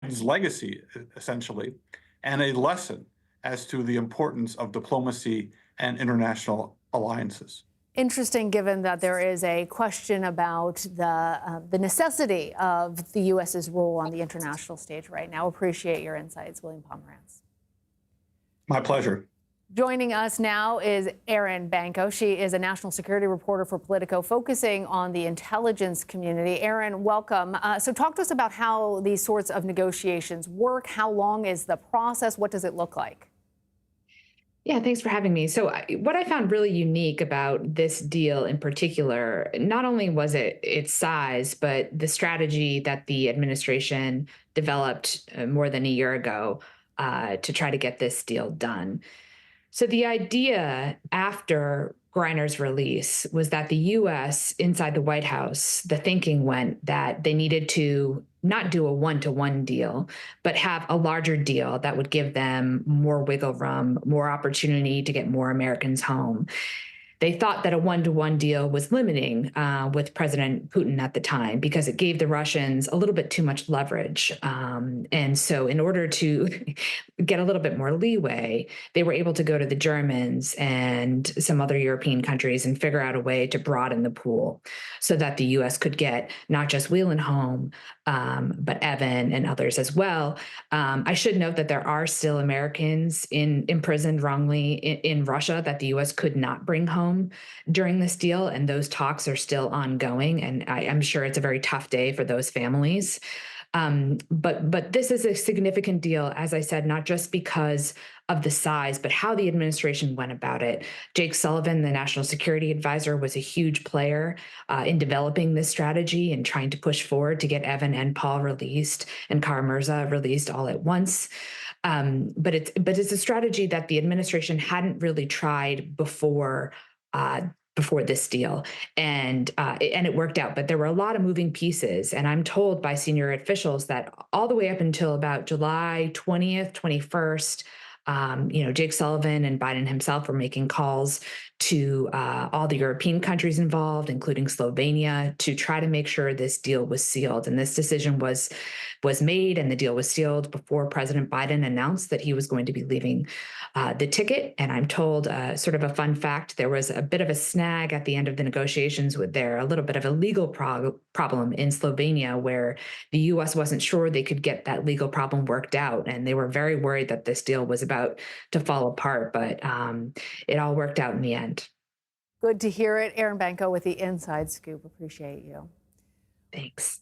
Biden's legacy, essentially, and a lesson as to the importance of diplomacy and international alliances. Interesting, given that there is a question about the necessity of the U.S.'s role on the international stage right now. Appreciate your insights, William Pomerantz. My pleasure. Joining us now is Erin Banco. She is a national security reporter for Politico, focusing on the intelligence community. Erin, welcome. So talk to us about how these sorts of negotiations work. How long is the process? What does it look like? Yeah, thanks for having me. So, what I found really unique about this deal in particular, not only was it its size, but the strategy that the administration developed more than a year ago to try to get this deal done. So the idea after Griner's release was that the US inside the White House, the thinking went that they needed to not do a one-to-one deal, but have a larger deal that would give them more wiggle room, more opportunity to get more Americans home. They thought that a one-to-one deal was limiting with President Putin at the time because it gave the Russians a little bit too much leverage. And so in order to get a little bit more leeway, they were able to go to the Germans and some other European countries and figure out a way to broaden the pool so that the U.S. could get not just Whelan home, but Evan and others as well. I should note that there are still Americans imprisoned wrongly in Russia that the U.S. could not bring home during this deal, and those talks are still ongoing. And I'm sure it's a very tough day for those families. But this is a significant deal, as I said, not just because of the size, but how the administration went about it. Jake Sullivan, the national security advisor, was a huge player in developing this strategy and trying to push forward to get Evan and Paul released and Kara-Murza released all at once. But it's a strategy that the administration hadn't really tried before this deal, and it worked out. But there were a lot of moving pieces, and I'm told by senior officials that all the way up until about July 20th, 21st, Jake Sullivan and Biden himself were making calls to all the European countries involved, including Slovenia, to try to make sure this deal was sealed. And this decision was made, and the deal was sealed before President Biden announced that he was going to be leaving the ticket. And I'm told, sort of a fun fact, there was a bit of a snag at the end of the negotiations with a little bit of a legal problem in Slovenia, where the U.S. wasn't sure they could get that legal problem worked out. And they were very worried that this deal was about to fall apart, but it all worked out in the end. Good to hear it. Erin Banco with the Inside Scoop. Appreciate you. Thanks.